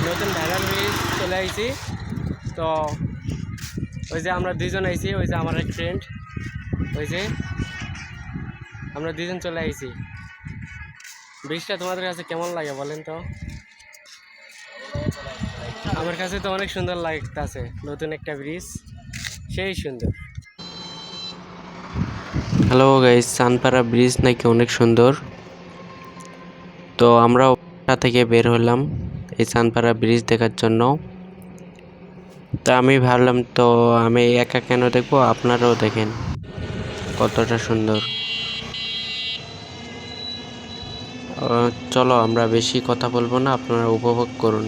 নতুন viral bridge চলে আইছি। তো ওই যে আমরা দুইজন আইছি, ওই যে আমার এক ফ্রেন্ড, ওই যে আমরা দুইজন চলে আইছি। ব্রিজটা তোমাদের কাছে কেমন লাগে বলেন তো? আমার কাছে তো অনেক সুন্দর লাগতেছে, নতুন একটা ব্রিজ, সেই সুন্দর। হ্যালো গাইস, চানপাড়া ব্রিজ নাকি অনেক সুন্দর। তো আমরা ওটা থেকে বের হলাম এই চানপাড়া ব্রিজ দেখার জন্য। তো আমি ভাবলাম তো আমি একা কেন দেখবো, আপনারাও দেখেন কতটা সুন্দর। চলো আমরা বেশি কথা বলবো না, আপনারা উপভোগ করুন।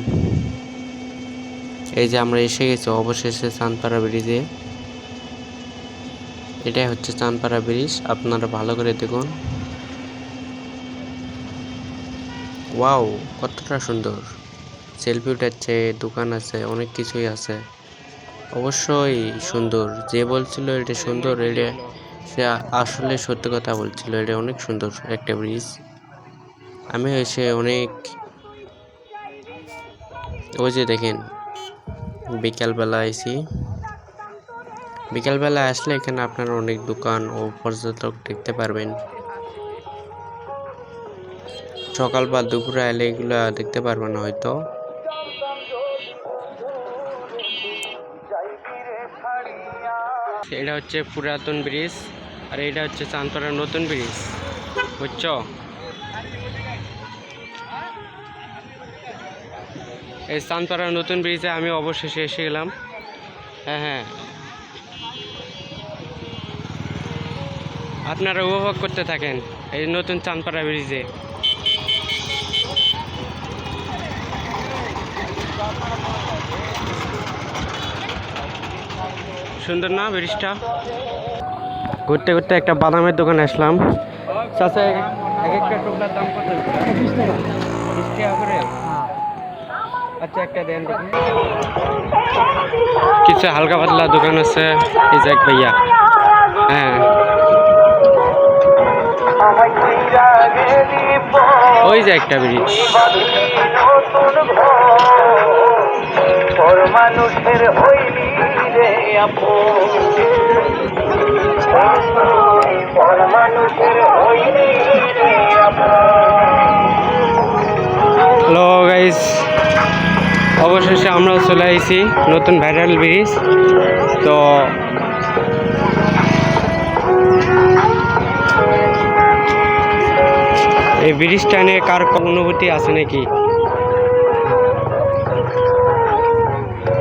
এই যে আমরা এসে গেছি অবশেষে চানপাড়া ব্রিজে। এটাই হচ্ছে চানপাড়া ব্রিজ, আপনারা ভালো করে দেখুন। ওয়াও, কতটা সুন্দর। সেলফি উঠাচ্ছে, দোকান আছে, অনেক কিছুই আছে। অবশ্যই সুন্দর। যে বলছিল এটা সুন্দর, এটা সে আসলে সত্যি কথা বলছিল। এটা অনেক সুন্দর একটা ব্রিজ। আমি এসে অনেক, ওই যে দেখেন বিকালবেলা আইছি। বিকালবেলা আসলে এখানে আপনারা অনেক দোকান ও পর্যটক দেখতে পারবেন। সকাল বা দুপুরে এলে এগুলো দেখতে পারবেন হয়তো। এটা হচ্ছে পুরাতন ব্রিজ, আর এটা হচ্ছে চানপাড়ার নতুন ব্রিজ, বুঝছো? এই চানপাড়ার নতুন ব্রিজে আমি অবশেষে এসে গেলাম। হ্যাঁ, আপনারা উপভোগ করতে থাকেন এই নতুন চানপাড়া ব্রিজে। সুন্দর না ব্রিজটা? ঘুরতে ঘুরতে একটা বাদামের দোকানে আসলাম। চাচা, এক একটা টুকরার দাম কত? 20 টাকা। 20 টাকা করে? আচ্ছা, একটা দেন। কিছু হালকা পাতলা দোকান আছে। এই যে এক ভাইয়া, হ্যাঁ, ওই যে একটা ব্রিজ। মানুষের হ্যালো গাইস, অবশেষে আমরাও চলে আইছি নতুন ভাইরাল ব্রিজ। তো এই ব্রিজটা নিয়ে কার অনুভূতি আছে নাকি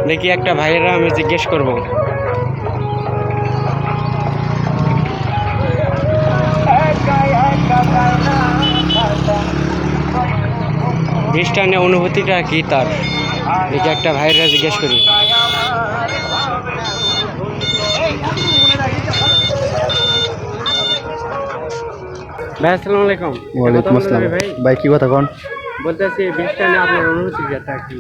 দেখি, একটা ভাইয়েরা আমি জিজ্ঞেস করব। ব্রিজটা নিয়ে অনুভূতিটা কি তার, দেখি একটা ভাইয়েরা জিজ্ঞেস করি। ভাই আসসালামু আলাইকুম। ওয়ালাইকুম আসসালাম। ভাই কি কথা কোন? বলতেছি ব্রিজটা নিয়ে আপনার অনুভূতিটা কি?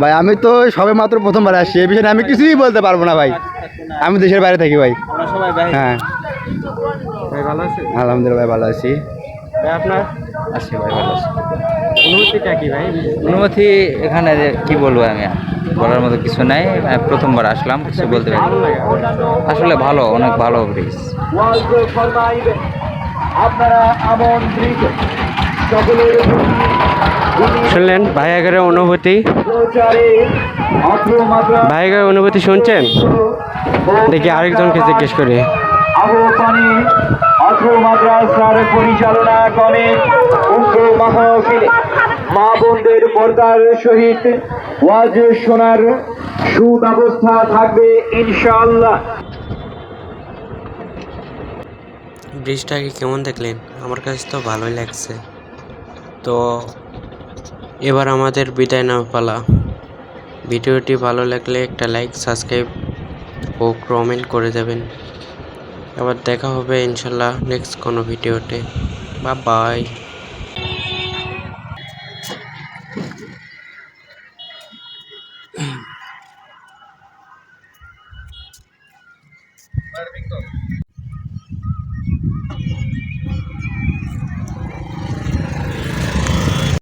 ভাই আমি তো সবে মাত্র প্রথমবার আসছি, এই বিষয়ে আমি কিছুই বলতে পারবো না ভাই। আমি দেশের বাইরে থাকি ভাই। সবাই ভাই? হ্যাঁ। ভাই ভালো আছে? আলহামদুলিল্লাহ ভাই, ভালো আছি। ভাই আপনার আছি ভাই, ভালো আছি। অনুভূতিটা কি ভাই? অনুমতি এখানে কি বলবো, আমি বলার মতো কিছু নাই। প্রথমবার আসলাম, কিছু বলতে পারি। ভালো লাগে আসলে ভালো, অনেক ভালো ব্রিজ। শুনলেন ভাইয়াগের অনুভূতি? ভাইয়াগের অনুভূতি শুনছেন? দেখি আরেকজনকে জিজ্ঞেস করি। পরিচালনা করে মা বোনদের পর্দার সহিত ওয়াজ শোনার সুব্যবস্থা থাকবে ইনশাআল্লাহ। ব্রিজটাকে কেমন দেখলেন? আমার কাছে তো ভালোই লাগছে। তো এবার আমাদের বিদায় নেওয়ার পালা। ভিডিওটি ভালো লাগলে একটা লাইক, সাবস্ক্রাইব ও কমেন্ট করে দেবেন। আবার দেখা হবে ইনশাল্লাহ নেক্সট কোনো ভিডিওতে। Bye bye.